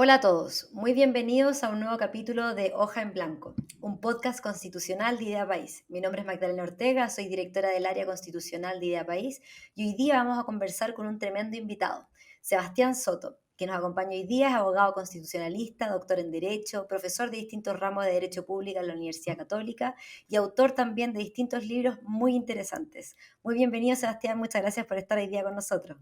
Hola a todos, muy bienvenidos a un nuevo capítulo de Hoja en Blanco, un podcast constitucional de Idea País. Mi nombre es Magdalena Ortega, soy directora del área constitucional de Idea País y hoy día vamos a conversar con un tremendo invitado, Sebastián Soto, que nos acompaña hoy día. Es abogado constitucionalista, doctor en Derecho, profesor de distintos ramos de Derecho Público en la Universidad Católica y autor también de distintos libros muy interesantes. Muy bienvenido, Sebastián, muchas gracias por estar hoy día con nosotros.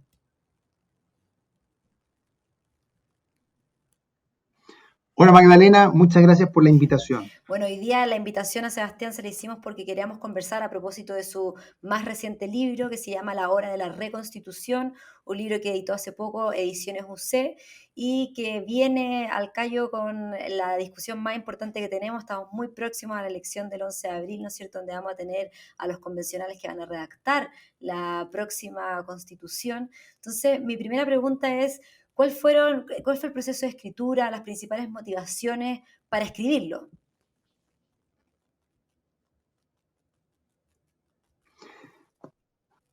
Hola Magdalena, muchas gracias por la invitación. Bueno, hoy día la invitación a Sebastián se la hicimos porque queríamos conversar a propósito de su más reciente libro que se llama La Hora de la Reconstitución, un libro que editó hace poco Ediciones UC y que viene al callo con la discusión más importante que tenemos. Estamos muy próximos a la elección del 11 de abril, ¿no es cierto?, donde vamos a tener a los convencionales que van a redactar la próxima constitución. Entonces, mi primera pregunta es, ¿cuál fue el proceso de escritura, las principales motivaciones para escribirlo?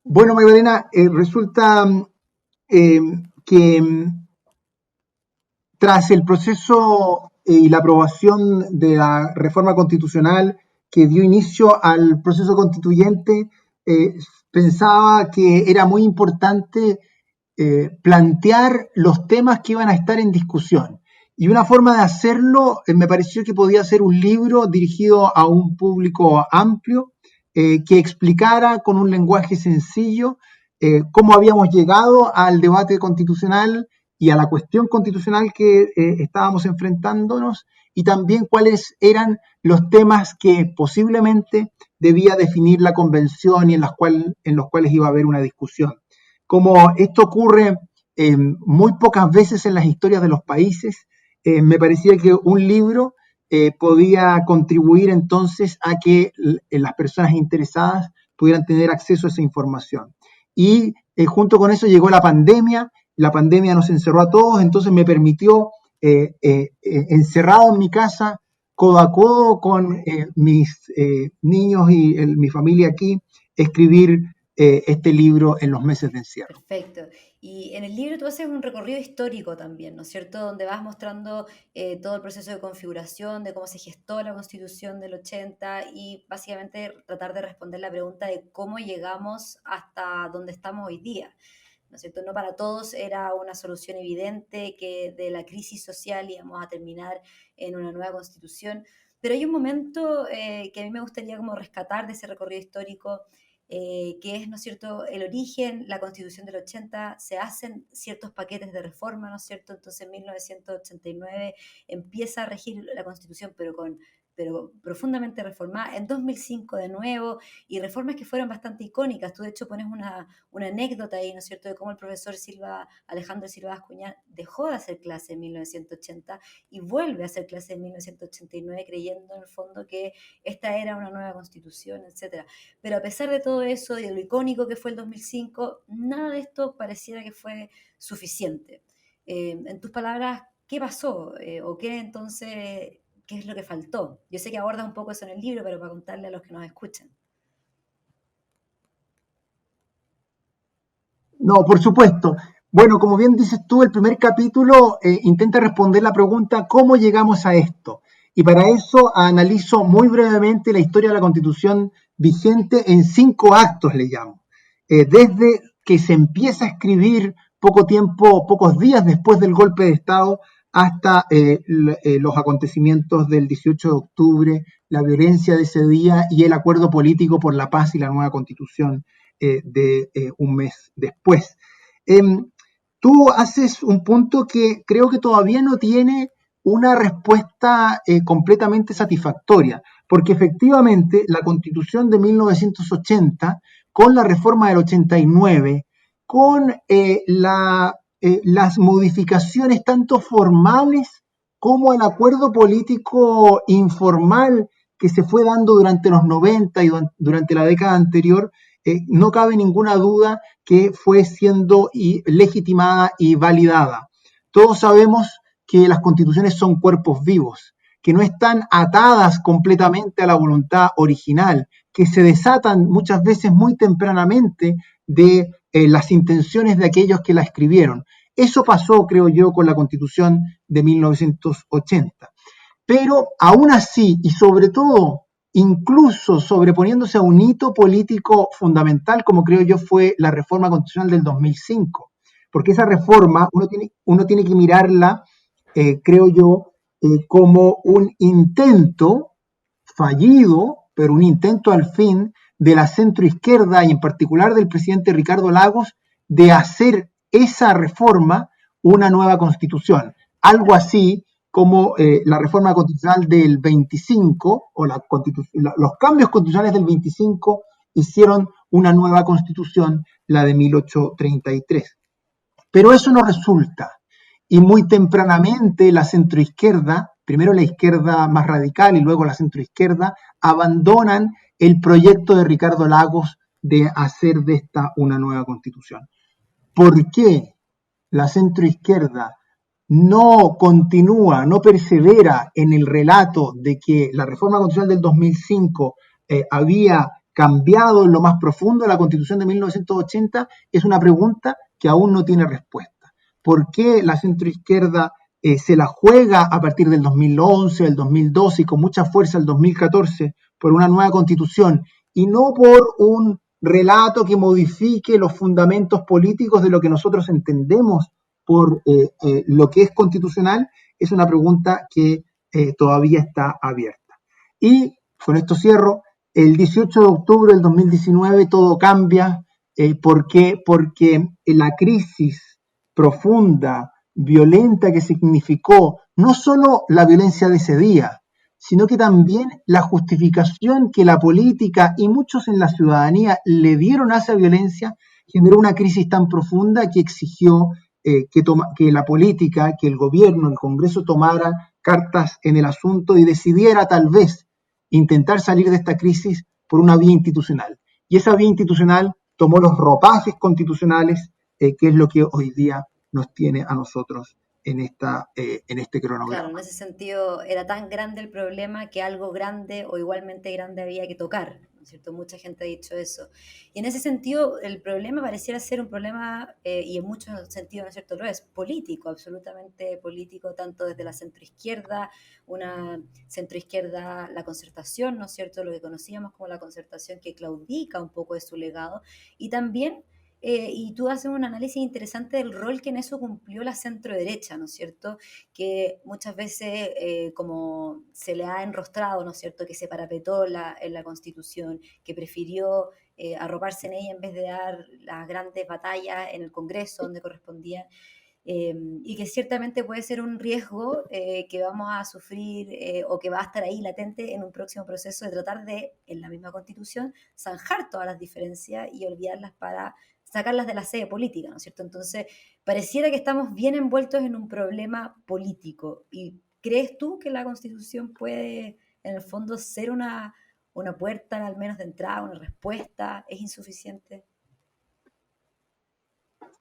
Bueno Magdalena, resulta eh, que tras el proceso y la aprobación de la reforma constitucional que dio inicio al proceso constituyente, eh, pensaba que era muy importante plantear los temas que iban a estar en discusión. Y una forma de hacerlo me pareció que podía ser un libro dirigido a un público amplio, que explicara con un lenguaje sencillo cómo habíamos llegado al debate constitucional y a la cuestión constitucional que estábamos enfrentándonos, y también cuáles eran los temas que posiblemente debía definir la convención y en los cuales iba a haber una discusión. Como esto ocurre muy pocas veces en las historias de los países, me parecía que un libro podía contribuir entonces a que las personas interesadas pudieran tener acceso a esa información. Y junto con eso llegó la pandemia nos encerró a todos, entonces me permitió, encerrado en mi casa, codo a codo con mis niños y mi familia aquí, escribir este libro en los meses de encierro. Perfecto. Y en el libro tú haces un recorrido histórico también, ¿no es cierto? Donde vas mostrando todo el proceso de configuración, de cómo se gestó la Constitución del 80 y básicamente tratar de responder la pregunta de cómo llegamos hasta donde estamos hoy día, ¿no es cierto? No para todos era una solución evidente que de la crisis social íbamos a terminar en una nueva Constitución, pero hay un momento que a mí me gustaría como rescatar de ese recorrido histórico, que es, ¿no es cierto?, el origen, la Constitución del 80, se hacen ciertos paquetes de reforma, ¿no es cierto? Entonces en 1989 empieza a regir la Constitución, pero profundamente reformada, en 2005 de nuevo, y reformas que fueron bastante icónicas. Tú de hecho pones una anécdota ahí, ¿no es cierto?, de cómo el profesor Alejandro Silva Bascuñán dejó de hacer clase en 1980 y vuelve a hacer clase en 1989 creyendo en el fondo que esta era una nueva constitución, etcétera. Pero a pesar de todo eso, de lo icónico que fue el 2005, nada de esto pareciera que fue suficiente. En tus palabras, ¿qué pasó? ¿O qué entonces, qué es lo que faltó? Yo sé que abordas un poco eso en el libro, pero para contarle a los que nos escuchan. No, por supuesto. Bueno, como bien dices tú, el primer capítulo intenta responder la pregunta ¿cómo llegamos a esto? Y para eso analizo muy brevemente la historia de la Constitución vigente en 5 actos, le llamo. Desde que se empieza a escribir poco tiempo, pocos días después del golpe de Estado, hasta los acontecimientos del 18 de octubre, la violencia de ese día y el acuerdo político por la paz y la nueva Constitución de un mes después. Tú haces un punto que creo que todavía no tiene una respuesta completamente satisfactoria, porque efectivamente la Constitución de 1980, con la reforma del 89, con las modificaciones tanto formales como el acuerdo político informal que se fue dando durante los 90 y durante la década anterior, no cabe ninguna duda que fue siendo legitimada y validada. Todos sabemos que las constituciones son cuerpos vivos, que no están atadas completamente a la voluntad original, que se desatan muchas veces muy tempranamente de las intenciones de aquellos que la escribieron. Eso pasó, creo yo, con la Constitución de 1980. Pero aún así, y sobre todo, incluso sobreponiéndose a un hito político fundamental, como creo yo fue la reforma constitucional del 2005, porque esa reforma uno tiene que mirarla, creo yo, como un intento fallido, pero un intento al fin de la centroizquierda y en particular del presidente Ricardo Lagos de hacer esa reforma una nueva constitución. Algo así como la reforma constitucional del 25 o los cambios constitucionales del 25 hicieron una nueva constitución, la de 1833. Pero eso no resulta. Y muy tempranamente la centroizquierda, primero la izquierda más radical y luego la centroizquierda, abandonan el proyecto de Ricardo Lagos de hacer de esta una nueva constitución. ¿Por qué la centroizquierda no continúa, no persevera en el relato de que la reforma constitucional del 2005 había cambiado en lo más profundo la constitución de 1980? Es una pregunta que aún no tiene respuesta. ¿Por qué la centroizquierda se la juega a partir del 2011, del 2012 y con mucha fuerza el 2014 por una nueva constitución y no por un relato que modifique los fundamentos políticos de lo que nosotros entendemos por lo que es constitucional? Es una pregunta que todavía está abierta. Y con esto cierro. El 18 de octubre del 2019 todo cambia. ¿Por qué? Porque la crisis profunda, violenta que significó no solo la violencia de ese día, sino que también la justificación que la política y muchos en la ciudadanía le dieron a esa violencia, generó una crisis tan profunda que exigió que la política, que el gobierno, el Congreso tomara cartas en el asunto y decidiera tal vez intentar salir de esta crisis por una vía institucional. Y esa vía institucional tomó los ropajes constitucionales, que es lo que hoy día nos tiene a nosotros en este Claro, cronograma. en ese sentido era tan grande el problema que algo grande o igualmente grande había que tocar, ¿no es cierto? Mucha gente ha dicho eso. Y en ese sentido el problema pareciera ser un problema, y en muchos sentidos, ¿no es cierto? Lo es político, absolutamente político, tanto desde la centroizquierda, una centroizquierda, la concertación, ¿no es cierto? Lo que conocíamos como la concertación que claudica un poco de su legado, y también y tú haces un análisis interesante del rol que en eso cumplió la centro-derecha, ¿no es cierto? Que muchas veces, como se le ha enrostrado, ¿no es cierto?, que se parapetó en la Constitución, que prefirió arroparse en ella en vez de dar las grandes batallas en el Congreso donde correspondía, y que ciertamente puede ser un riesgo que vamos a sufrir o que va a estar ahí latente en un próximo proceso de tratar de, en la misma Constitución, zanjar todas las diferencias y olvidarlas para sacarlas de la sede política, ¿no es cierto? Entonces, pareciera que estamos bien envueltos en un problema político. ¿Y crees tú que la Constitución puede, en el fondo, ser una puerta, al menos de entrada, una respuesta? ¿Es insuficiente?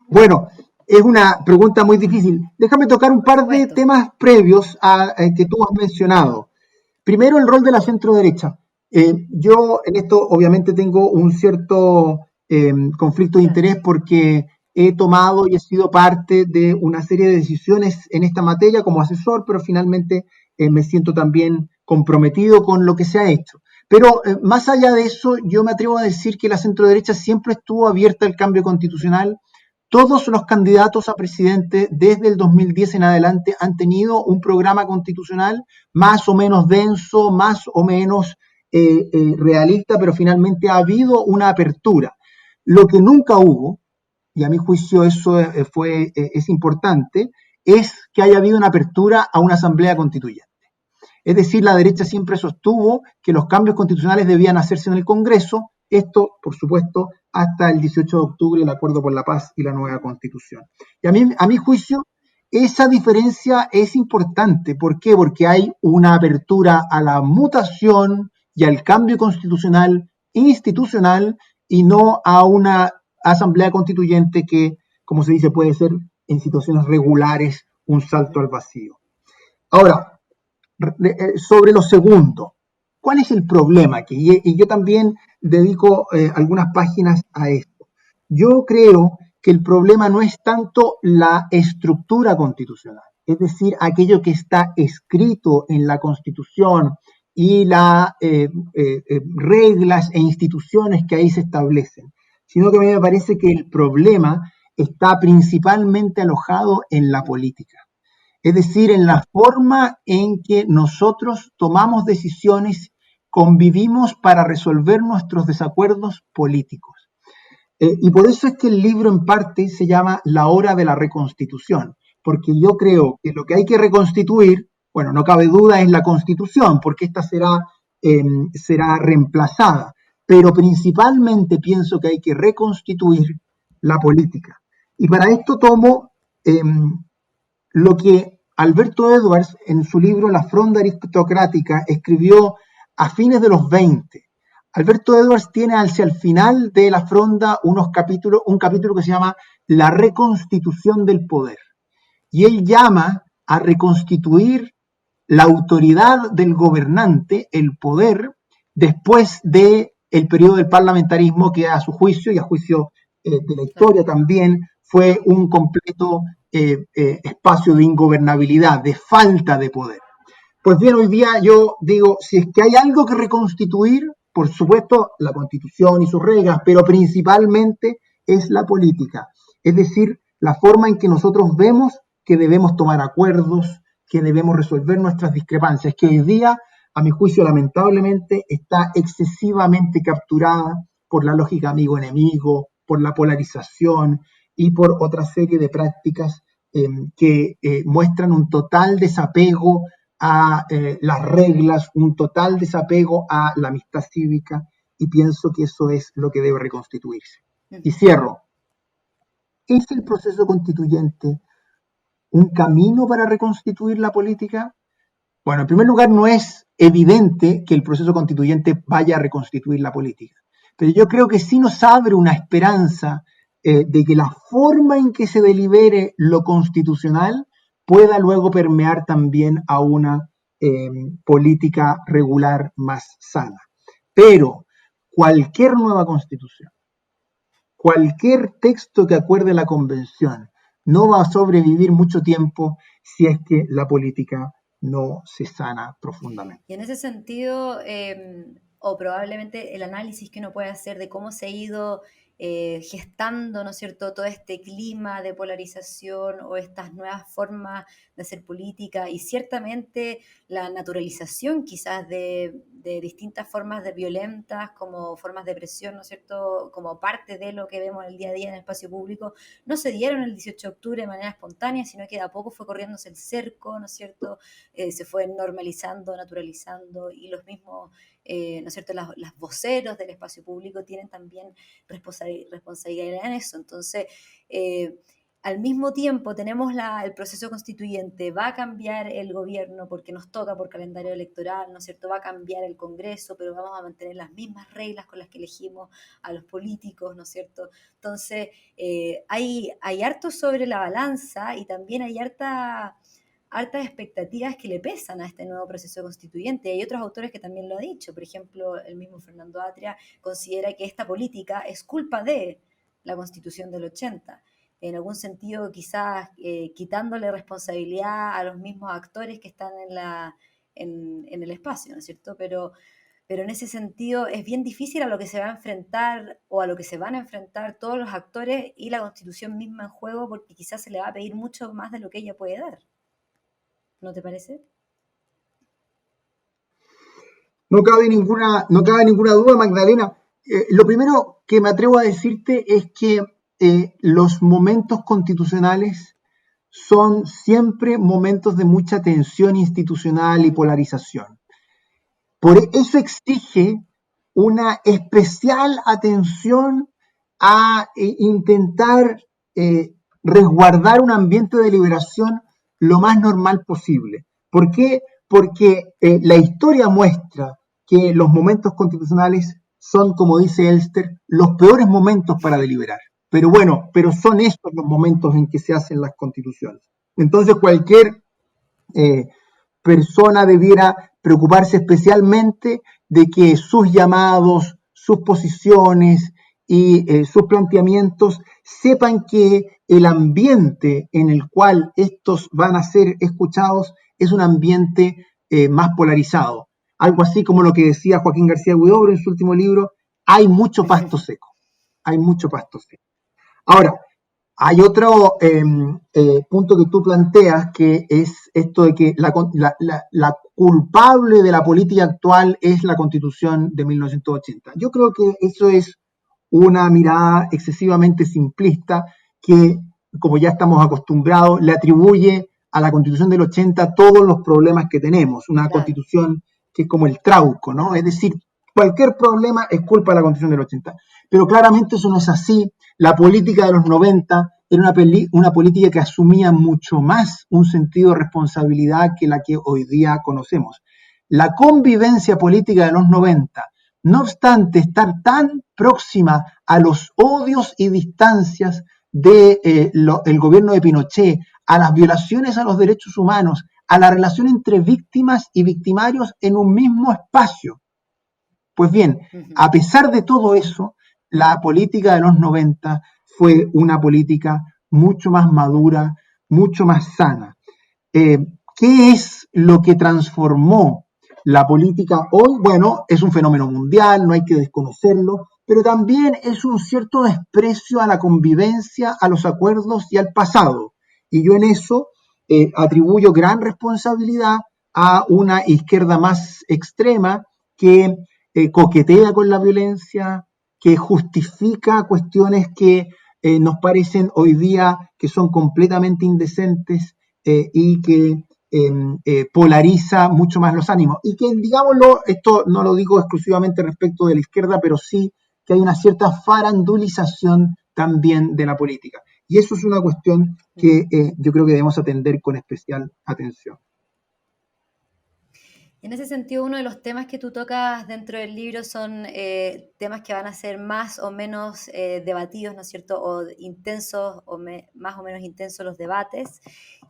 Bueno, es una pregunta muy difícil. Déjame tocar un Por par de supuesto. temas previos a que tú has mencionado. Primero, el rol de la centro-derecha. Yo en esto obviamente tengo un cierto conflicto de Claro. interés porque he tomado y he sido parte de una serie de decisiones en esta materia como asesor, pero finalmente me siento también comprometido con lo que se ha hecho. Pero más allá de eso, yo me atrevo a decir que la centro-derecha siempre estuvo abierta al cambio constitucional. Todos los candidatos a presidente desde el 2010 en adelante han tenido un programa constitucional más o menos denso, más o menos realista, pero finalmente ha habido una apertura. Lo que nunca hubo, y a mi juicio eso es importante, es que haya habido una apertura a una asamblea constituyente. Es decir, la derecha siempre sostuvo que los cambios constitucionales debían hacerse en el Congreso, esto, por supuesto, hasta el 18 de octubre, el Acuerdo por la Paz y la nueva Constitución. Y a mi juicio, esa diferencia es importante. ¿Por qué? Porque hay una apertura a la mutación y al cambio constitucional institucional y no a una asamblea constituyente que, como se dice, puede ser en situaciones regulares un salto al vacío. Ahora, sobre lo segundo, ¿cuál es el problema aquí? Y yo también dedico algunas páginas a esto. Yo creo que el problema no es tanto la estructura constitucional, es decir, aquello que está escrito en la Constitución y las reglas e instituciones que ahí se establecen, sino que a mí me parece que el problema está principalmente alojado en la política, es decir, en la forma en que nosotros tomamos decisiones, convivimos para resolver nuestros desacuerdos políticos. Y por eso es que el libro en parte se llama La hora de la reconstitución, porque yo creo que lo que hay que reconstituir, bueno, no cabe duda, es la Constitución, porque esta será reemplazada, pero principalmente pienso que hay que reconstituir la política. Y para esto tomo lo que Alberto Edwards, en su libro La fronda aristocrática, escribió a fines de los 20. Alberto Edwards tiene hacia el final de La fronda un capítulo que se llama La reconstitución del poder. Y él llama a reconstituir la autoridad del gobernante, el poder, después del periodo del parlamentarismo, que a su juicio y a juicio de la historia también fue un completo espacio de ingobernabilidad, de falta de poder. Pues bien, hoy día yo digo, si es que hay algo que reconstituir, por supuesto, la Constitución y sus reglas, pero principalmente es la política. Es decir, la forma en que nosotros vemos que debemos tomar acuerdos, que debemos resolver nuestras discrepancias, que hoy día, a mi juicio, lamentablemente, está excesivamente capturada por la lógica amigo-enemigo, por la polarización y por otra serie de prácticas que muestran un total desapego a las reglas, un total desapego a la amistad cívica, y pienso que eso es lo que debe reconstituirse. Y cierro. ¿Es el proceso constituyente un camino para reconstituir la política? Bueno, en primer lugar, no es evidente que el proceso constituyente vaya a reconstituir la política, pero yo creo que sí nos abre una esperanza de que la forma en que se delibere lo constitucional pueda luego permear también a una política regular más sana. Pero cualquier nueva constitución, cualquier texto que acuerde la convención, no va a sobrevivir mucho tiempo si es que la política no se sana profundamente. Y en ese sentido, o probablemente el análisis que uno puede hacer de cómo se ha ido gestando, ¿no es cierto?, todo este clima de polarización o estas nuevas formas de hacer política, y ciertamente la naturalización quizás de distintas formas de violentas como formas de presión, ¿no es cierto?, como parte de lo que vemos el día a día en el espacio público, no se dieron el 18 de octubre de manera espontánea, sino que de a poco fue corriéndose el cerco, ¿no es cierto?, se fue normalizando, naturalizando, y los mismos, ¿no es cierto?, las voceros del espacio público tienen también responsabilidad en eso. Entonces, al mismo tiempo tenemos el proceso constituyente, va a cambiar el gobierno porque nos toca por calendario electoral, ¿no es cierto?, va a cambiar el Congreso, pero vamos a mantener las mismas reglas con las que elegimos a los políticos, ¿no es cierto? Entonces, hay harto sobre la balanza, y también hay hartas expectativas que le pesan a este nuevo proceso constituyente. Hay otros autores que también lo han dicho. Por ejemplo, el mismo Fernando Atria considera que esta política es culpa de la Constitución del 80. En algún sentido, quizás quitándole responsabilidad a los mismos actores que están en el espacio, ¿no es cierto? Pero en ese sentido es bien difícil a lo que se va a enfrentar, o a lo que se van a enfrentar todos los actores y la Constitución misma en juego, porque quizás se le va a pedir mucho más de lo que ella puede dar. ¿No te parece? No cabe ninguna duda, Magdalena. Lo primero que me atrevo a decirte es que los momentos constitucionales son siempre momentos de mucha tensión institucional y polarización. Por eso exige una especial atención a intentar resguardar un ambiente de deliberación lo más normal posible. ¿Por qué? Porque la historia muestra que los momentos constitucionales son, como dice Elster, los peores momentos para deliberar. Pero bueno, son estos los momentos en que se hacen las constituciones. Entonces cualquier persona debiera preocuparse especialmente de que sus llamados, sus posiciones y sus planteamientos, sepan que el ambiente en el cual estos van a ser escuchados es un ambiente más polarizado. Algo así como lo que decía Joaquín García Huidobro en su último libro, hay mucho pasto seco, hay mucho pasto seco. Ahora, hay otro punto que tú planteas, que es esto de que la culpable de la política actual es la Constitución de 1980. Yo creo que eso es una mirada excesivamente simplista que, como ya estamos acostumbrados, le atribuye a la Constitución del 80 todos los problemas que tenemos. Una Claro. Constitución que es como el trauco, ¿no? Es decir, cualquier problema es culpa de la Constitución del 80. Pero claramente eso no es así. La política de los 90 era una política que asumía mucho más un sentido de responsabilidad que la que hoy día conocemos. La convivencia política de los 90, no obstante estar tan próxima a los odios y distancias del gobierno de Pinochet, a las violaciones a los derechos humanos, a la relación entre víctimas y victimarios en un mismo espacio. Pues bien, a pesar de todo eso, la política de los 90 fue una política mucho más madura, mucho más sana. ¿Qué es lo que transformó la política hoy? Bueno, es un fenómeno mundial, no hay que desconocerlo, pero también es un cierto desprecio a la convivencia, a los acuerdos y al pasado. Y yo en eso atribuyo gran responsabilidad a una izquierda más extrema que coquetea con la violencia, que justifica cuestiones que nos parecen hoy día que son completamente indecentes y que polariza mucho más los ánimos. Y que, digámoslo, esto no lo digo exclusivamente respecto de la izquierda, pero sí que hay una cierta farandulización también de la política. Y eso es una cuestión que yo creo que debemos atender con especial atención. En ese sentido, uno de los temas que tú tocas dentro del libro son temas que van a ser más o menos debatidos, ¿no es cierto? O intensos, más o menos intensos los debates.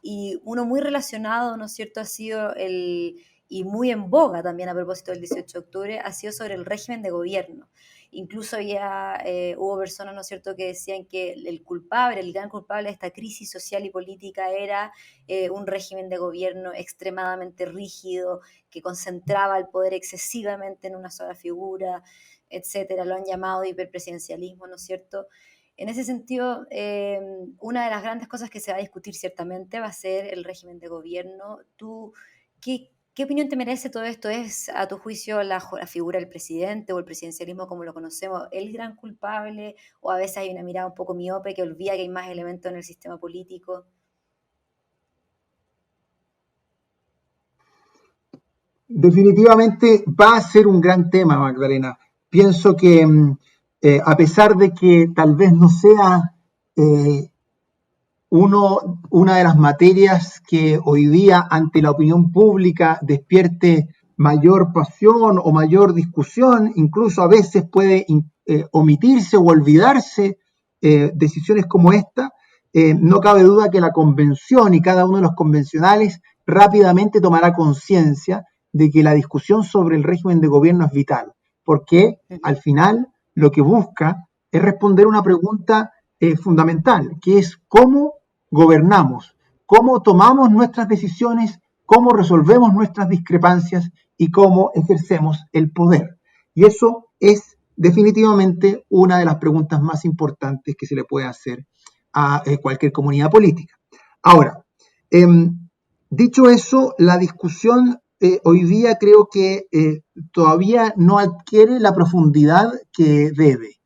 Y uno muy relacionado, ¿no es cierto?, ha sido y muy en boga también a propósito del 18 de octubre, ha sido sobre el régimen de gobierno. Incluso ya hubo personas, ¿no es cierto?, que decían que el gran culpable de esta crisis social y política era un régimen de gobierno extremadamente rígido, que concentraba el poder excesivamente en una sola figura, etcétera. Lo han llamado hiperpresidencialismo, ¿no es cierto? En ese sentido, una de las grandes cosas que se va a discutir ciertamente va a ser el régimen de gobierno. ¿Tú qué opinión te merece todo esto? ¿Es, a tu juicio, la figura del presidente o el presidencialismo como lo conocemos el gran culpable? ¿O a veces hay una mirada un poco miope que olvida que hay más elementos en el sistema político? Definitivamente va a ser un gran tema, Magdalena. Pienso que a pesar de que tal vez no sea eh, una de las materias que hoy día ante la opinión pública despierte mayor pasión o mayor discusión, incluso a veces puede omitirse o olvidarse decisiones como esta, no cabe duda que la convención y cada uno de los convencionales rápidamente tomará conciencia de que la discusión sobre el régimen de gobierno es vital, porque al final lo que busca es responder una pregunta fundamental, que es cómo gobernamos, cómo tomamos nuestras decisiones, cómo resolvemos nuestras discrepancias y cómo ejercemos el poder. Y eso es definitivamente una de las preguntas más importantes que se le puede hacer a cualquier comunidad política. Ahora, dicho eso, la discusión hoy día creo que todavía no adquiere la profundidad que debe,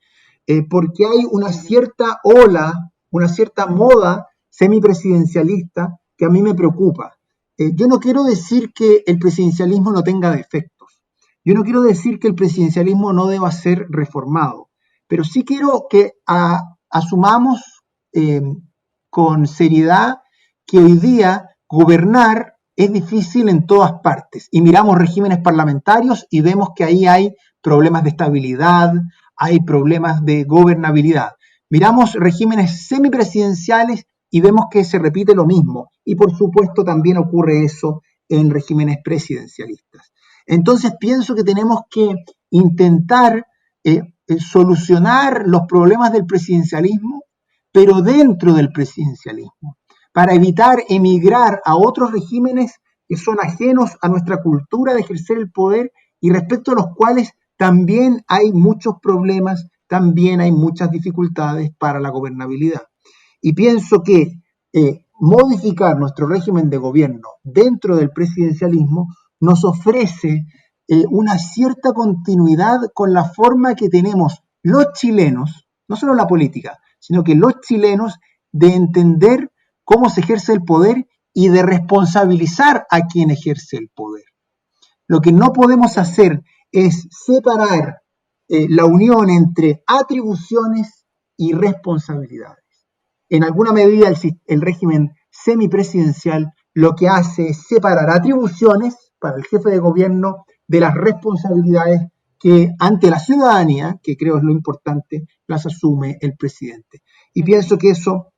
porque hay una cierta ola, una cierta moda semipresidencialista que a mí me preocupa. Yo no quiero decir que el presidencialismo no tenga defectos. Yo no quiero decir que el presidencialismo no deba ser reformado, pero sí quiero que asumamos eh, con seriedad que hoy día gobernar es difícil en todas partes. Y miramos regímenes parlamentarios y vemos que ahí hay problemas de estabilidad, hay problemas de gobernabilidad. Miramos regímenes semipresidenciales y vemos que se repite lo mismo. Y por supuesto también ocurre eso en regímenes presidencialistas. Entonces pienso que tenemos que intentar solucionar los problemas del presidencialismo, pero dentro del presidencialismo, para evitar emigrar a otros regímenes que son ajenos a nuestra cultura de ejercer el poder y respecto a los cuales también hay muchos problemas, también hay muchas dificultades para la gobernabilidad. Y pienso que modificar nuestro régimen de gobierno dentro del presidencialismo nos ofrece una cierta continuidad con la forma que tenemos los chilenos, no solo la política, sino que los chilenos de entender cómo se ejerce el poder y de responsabilizar a quien ejerce el poder. Lo que no podemos hacer es separar la unión entre atribuciones y responsabilidades. En alguna medida el régimen semipresidencial lo que hace es separar atribuciones para el jefe de gobierno de las responsabilidades que ante la ciudadanía, que creo es lo importante, las asume el presidente. Y pienso que eso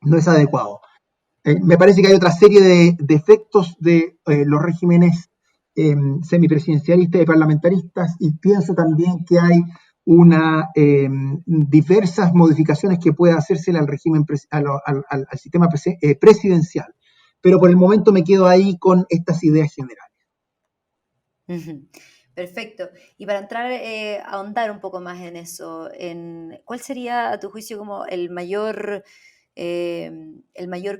no es adecuado. Me parece que hay otra serie de efectos de los regímenes semipresidencialistas y parlamentaristas, y pienso también que hay diversas modificaciones que puede hacerse al régimen, al sistema presidencial. Pero por el momento me quedo ahí con estas ideas generales. Perfecto. Y para entrar, ahondar un poco más en eso, ¿cuál sería, a tu juicio, como el mayor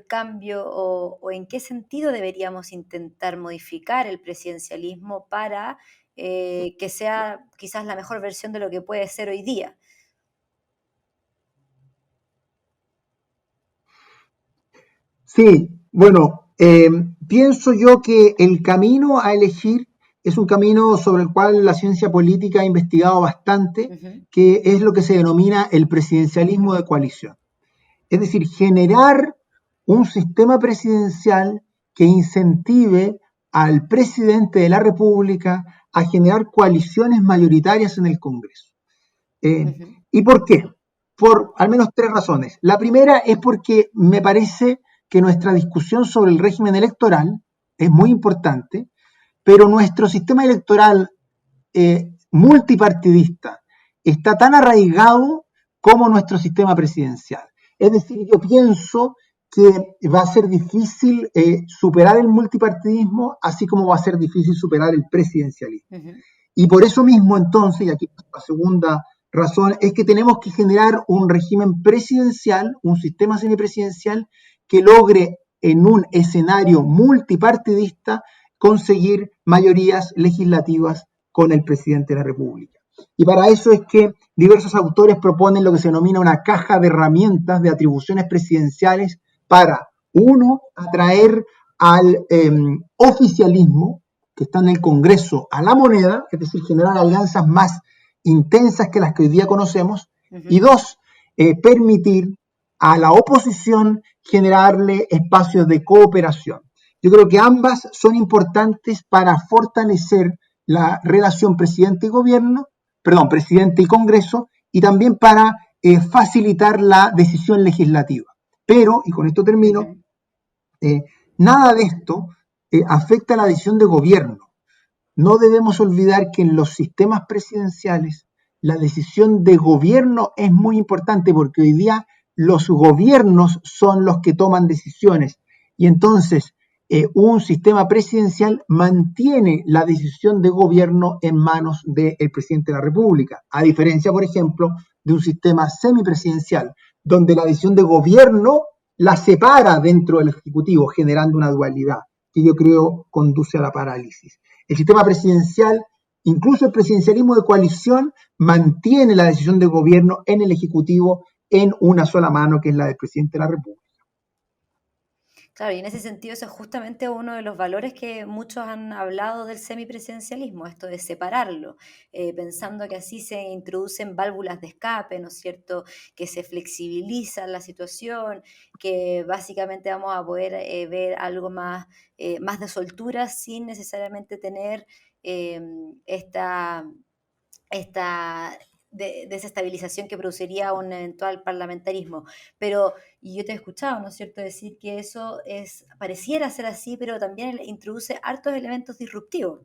cambio o en qué sentido deberíamos intentar modificar el presidencialismo para que sea quizás la mejor versión de lo que puede ser hoy día? Sí, bueno, pienso yo que el camino a elegir es un camino sobre el cual la ciencia política ha investigado bastante, Ujú, que es lo que se denomina el presidencialismo de coalición. Es decir, generar un sistema presidencial que incentive al presidente de la República a generar coaliciones mayoritarias en el Congreso. ujú, ¿Y por qué? Por al menos tres razones. La primera es porque me parece que nuestra discusión sobre el régimen electoral es muy importante, pero nuestro sistema electoral multipartidista está tan arraigado como nuestro sistema presidencial. Es decir, yo pienso que va a ser difícil superar el multipartidismo, así como va a ser difícil superar el presidencialismo. ujú. Y por eso mismo, entonces, y aquí la segunda razón, es que tenemos que generar un régimen presidencial, un sistema semipresidencial que logre en un escenario multipartidista conseguir mayorías legislativas con el presidente de la República. Y para eso es que diversos autores proponen lo que se denomina una caja de herramientas de atribuciones presidenciales para, uno, atraer al oficialismo que está en el Congreso a la moneda, es decir, generar alianzas más intensas que las que hoy día conocemos, y Ujú. dos, permitir a la oposición generarle espacios de cooperación. Yo creo que ambas son importantes para fortalecer la relación presidente y gobierno, perdón, presidente y Congreso, y también para facilitar la decisión legislativa. Pero, y con esto termino, Ujú. eh, nada de esto afecta a la decisión de gobierno. No debemos olvidar que en los sistemas presidenciales la decisión de gobierno es muy importante porque hoy día los gobiernos son los que toman decisiones y entonces un sistema presidencial mantiene la decisión de gobierno en manos del presidente de la República, a diferencia, por ejemplo, de un sistema semipresidencial, donde la decisión de gobierno la separa dentro del Ejecutivo, generando una dualidad que yo creo conduce a la parálisis. El sistema presidencial, incluso el presidencialismo de coalición, mantiene la decisión de gobierno en el Ejecutivo en una sola mano, que es la del presidente de la República. Claro, y en ese sentido eso es justamente uno de los valores que muchos han hablado del semipresidencialismo, esto de separarlo, pensando que así se introducen válvulas de escape, ¿no es cierto? Que se flexibiliza la situación, que básicamente vamos a poder ver algo más de soltura sin necesariamente tener eh, esta, esta desestabilización que produciría un eventual parlamentarismo. Pero, y yo te he escuchado, ¿no es cierto?, decir que eso pareciera ser así, pero también introduce hartos elementos disruptivos.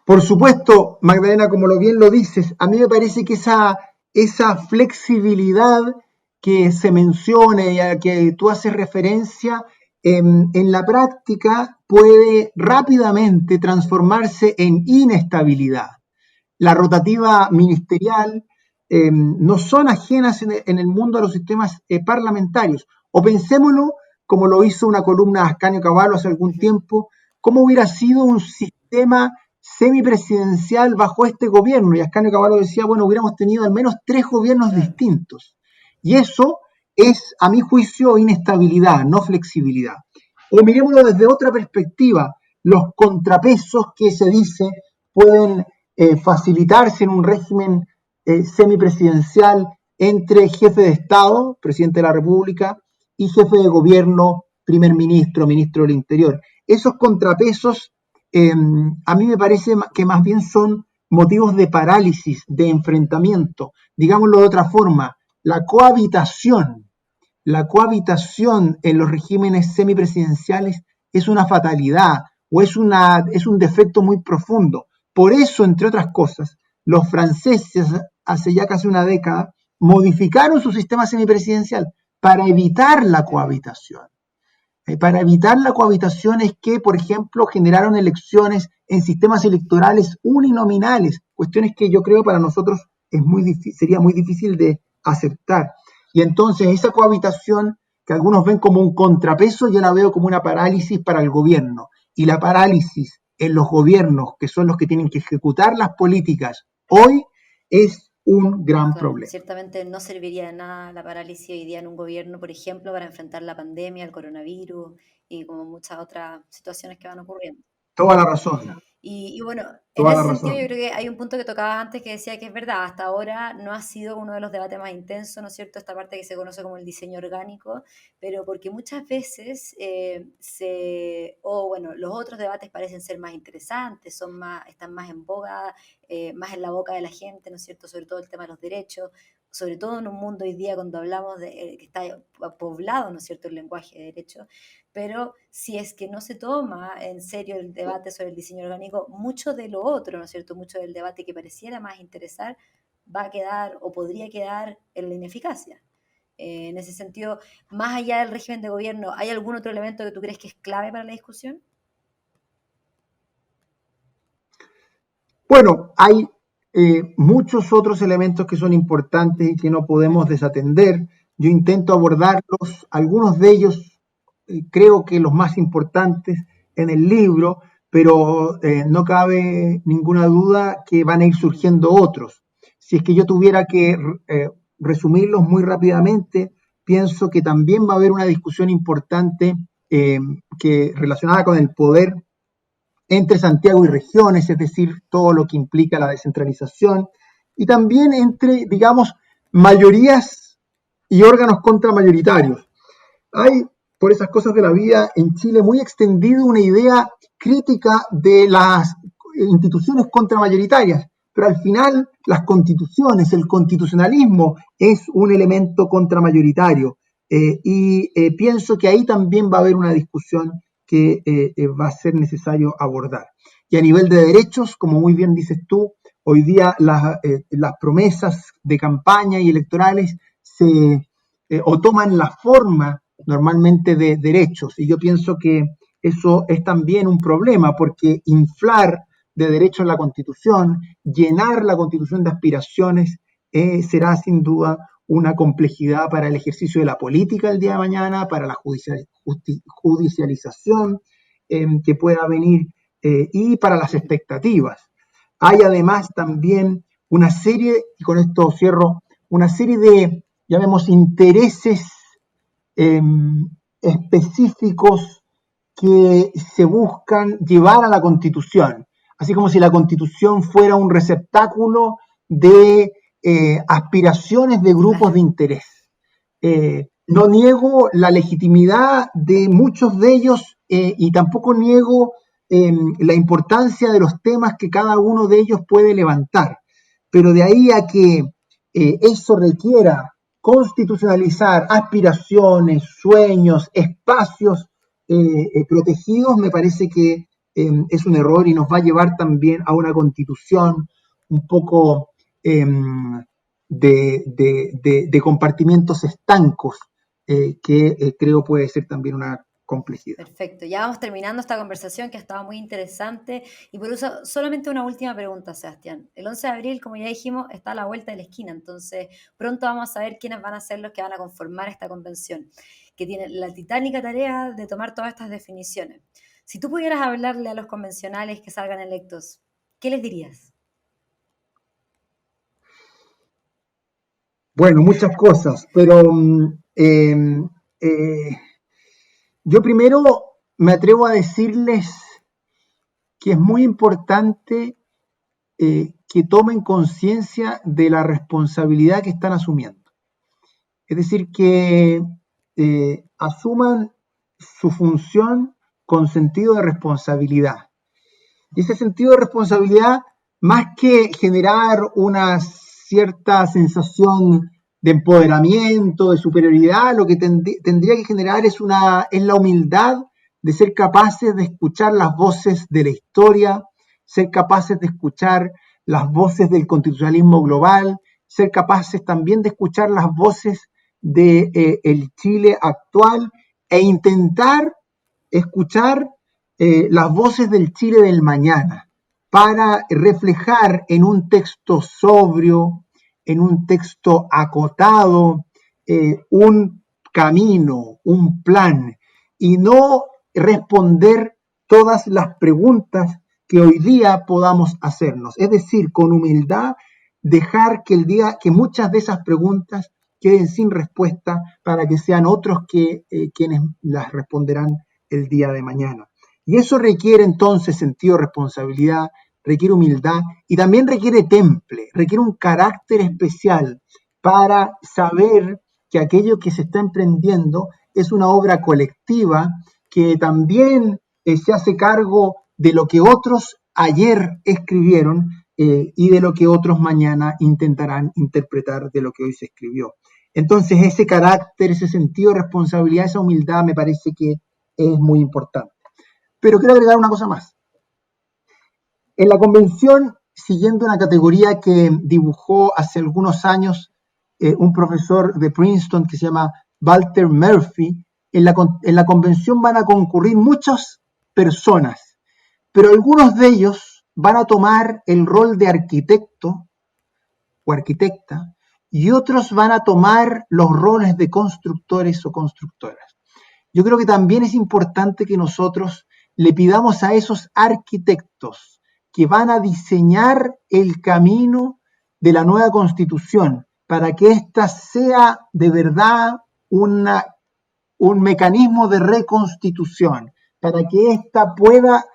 Por supuesto, Magdalena, como lo bien lo dices, a mí me parece que esa flexibilidad que se menciona y a que tú haces referencia, en la práctica puede rápidamente transformarse en inestabilidad. La rotativa ministerial no son ajenas en el mundo a los sistemas parlamentarios. O pensémoslo, como lo hizo una columna Ascanio Cavallo hace algún tiempo, cómo hubiera sido un sistema semipresidencial bajo este gobierno. Y Ascanio Cavallo decía, bueno, hubiéramos tenido al menos 3 gobiernos Claro. distintos. Y eso es, a mi juicio, inestabilidad, no flexibilidad. O mirémoslo desde otra perspectiva, los contrapesos que se dice pueden facilitarse en un régimen semipresidencial entre jefe de Estado, presidente de la República, y jefe de gobierno, primer ministro, ministro del Interior. Esos contrapesos a mí me parece que más bien son motivos de parálisis, de enfrentamiento. Digámoslo de otra forma, la cohabitación en los regímenes semipresidenciales es una fatalidad o es un defecto muy profundo. Por eso, entre otras cosas, los franceses hace ya casi una década modificaron su sistema semipresidencial para evitar la cohabitación. Para evitar la cohabitación es que, por ejemplo, generaron elecciones en sistemas electorales uninominales, cuestiones que yo creo para nosotros sería muy difícil de aceptar. Y entonces esa cohabitación que algunos ven como un contrapeso, yo la veo como una parálisis para el gobierno. Y la parálisis en los gobiernos, que son los que tienen que ejecutar las políticas hoy, es un gran Claro, problema. ciertamente no serviría de nada la parálisis hoy día en un gobierno, por ejemplo, para enfrentar la pandemia, el coronavirus y como muchas otras situaciones que van ocurriendo. Toda la razón, Y bueno, en toda la ese sentido yo razón. creo que hay un punto que tocaba antes que decía que es verdad, hasta ahora no ha sido uno de los debates más intensos, ¿no es cierto? Esta parte que se conoce como el diseño orgánico, pero porque muchas veces o bueno, los otros debates parecen ser más interesantes, están más en boga, más en la boca de la gente, ¿no es cierto? Sobre todo el tema de los derechos, sobre todo en un mundo hoy día cuando hablamos de que está poblado, ¿no es cierto?, el lenguaje de derechos, pero si es que no se toma en serio el debate sobre el diseño orgánico, mucho de lo otro, ¿no es cierto?, mucho del debate que pareciera más interesar va a quedar o podría quedar en la ineficacia. En ese sentido, más allá del régimen de gobierno, ¿hay algún otro elemento que tú crees que es clave para la discusión? Bueno, hay muchos otros elementos que son importantes y que no podemos desatender. Yo intento abordarlos, algunos de ellos creo que los más importantes en el libro, pero no cabe ninguna duda que van a ir surgiendo otros. Si es que yo tuviera que resumirlos muy rápidamente, pienso que también va a haber una discusión importante relacionada con el poder entre Santiago y regiones, es decir, todo lo que implica la descentralización, y también entre, digamos, mayorías y órganos contramayoritarios. Hay, por esas cosas de la vida, en Chile muy extendido una idea crítica de las instituciones contramayoritarias, pero al final las constituciones, el constitucionalismo es un elemento contramayoritario. Pienso que ahí también va a haber una discusión que va a ser necesario abordar. Y a nivel de derechos, como muy bien dices tú, hoy día las promesas de campaña y electorales o toman la forma normalmente de derechos. Y yo pienso que eso es también un problema, porque inflar de derechos la Constitución, llenar la Constitución de aspiraciones, será sin duda una complejidad para el ejercicio de la política el día de mañana, para la judicialización que pueda venir y para las expectativas. Hay además también una serie, y con esto cierro, una serie de, llamemos, intereses eh, específicos que se buscan llevar a la Constitución, así como si la Constitución fuera un receptáculo de aspiraciones de grupos de Claro. interés. No niego la legitimidad de muchos de ellos y tampoco niego la importancia de los temas que cada uno de ellos puede levantar, pero de ahí a que eso requiera constitucionalizar aspiraciones, sueños, espacios protegidos, me parece que es un error y nos va a llevar también a una constitución un poco de compartimientos estancos, que creo puede ser también una complejidad. Perfecto, ya vamos terminando esta conversación que ha estado muy interesante y por eso solamente una última pregunta, Sebastián. El 11 de abril, como ya dijimos, está a la vuelta de la esquina, entonces pronto vamos a saber quiénes van a ser los que van a conformar esta convención, que tiene la titánica tarea de tomar todas estas definiciones. Si tú pudieras hablarle a los convencionales que salgan electos, ¿qué les dirías? Bueno, muchas cosas, pero yo primero me atrevo a decirles que es muy importante que tomen conciencia de la responsabilidad que están asumiendo. Es decir, que asuman su función con sentido de responsabilidad. Y ese sentido de responsabilidad, más que generar una cierta sensación de empoderamiento, de superioridad, lo que tendría que generar es la humildad de ser capaces de escuchar las voces de la historia, ser capaces de escuchar las voces del constitucionalismo global, ser capaces también de escuchar las voces del Chile actual e intentar escuchar las voces del Chile del mañana para reflejar en un texto sobrio, en un texto acotado, un camino, un plan, y no responder todas las preguntas que hoy día podamos hacernos. Es decir, con humildad, dejar que muchas de esas preguntas queden sin respuesta para que sean otros quienes las responderán el día de mañana. Y eso requiere entonces sentido de responsabilidad, requiere humildad y también requiere temple, requiere un carácter especial para saber que aquello que se está emprendiendo es una obra colectiva que también se hace cargo de lo que otros ayer escribieron y de lo que otros mañana intentarán interpretar de lo que hoy se escribió. Entonces ese carácter, ese sentido de responsabilidad, esa humildad me parece que es muy importante. Pero quiero agregar una cosa más. En la convención, siguiendo una categoría que dibujó hace algunos años un profesor de Princeton que se llama Walter Murphy, en la convención van a concurrir muchas personas, pero algunos de ellos van a tomar el rol de arquitecto o arquitecta y otros van a tomar los roles de constructores o constructoras. Yo creo que también es importante que nosotros le pidamos a esos arquitectos que van a diseñar el camino de la nueva constitución para que ésta sea de verdad un mecanismo de reconstitución, para que ésta pueda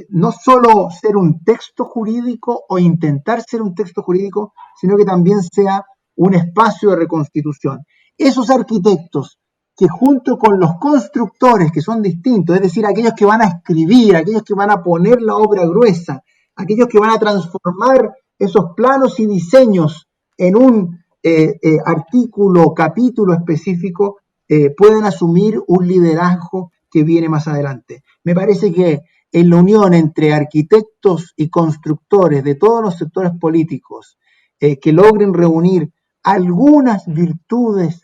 no solo ser un texto jurídico o intentar ser un texto jurídico, sino que también sea un espacio de reconstitución. Esos arquitectos que junto con los constructores, que son distintos, es decir, aquellos que van a escribir, aquellos que van a poner la obra gruesa, aquellos que van a transformar esos planos y diseños en un artículo, capítulo específico, pueden asumir un liderazgo que viene más adelante. Me parece que en la unión entre arquitectos y constructores de todos los sectores políticos que logren reunir algunas virtudes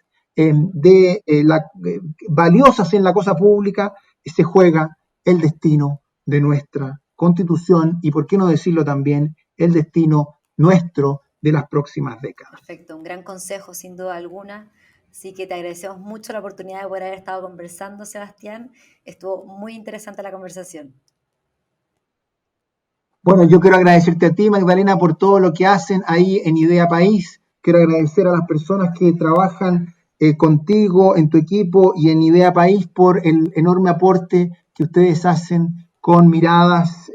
valiosas en la cosa pública, se juega el destino de nuestra constitución y, por qué no decirlo también, el destino nuestro de las próximas décadas. Perfecto, un gran consejo sin duda alguna. Así que te agradecemos mucho la oportunidad de poder haber estado conversando, Sebastián. Estuvo muy interesante la conversación. Bueno, yo quiero agradecerte a ti, Magdalena, por todo lo que hacen ahí en Idea País. Quiero agradecer a las personas que trabajan contigo, en tu equipo y en Idea País por el enorme aporte que ustedes hacen con miradas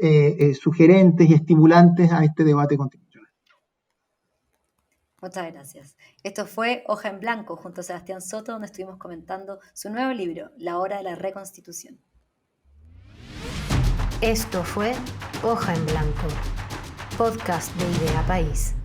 sugerentes y estimulantes a este debate constitucional. Muchas gracias. Esto fue Hoja en Blanco junto a Sebastián Soto, donde estuvimos comentando su nuevo libro, La Hora de la Reconstitución. Esto fue Hoja en Blanco, podcast de Idea País.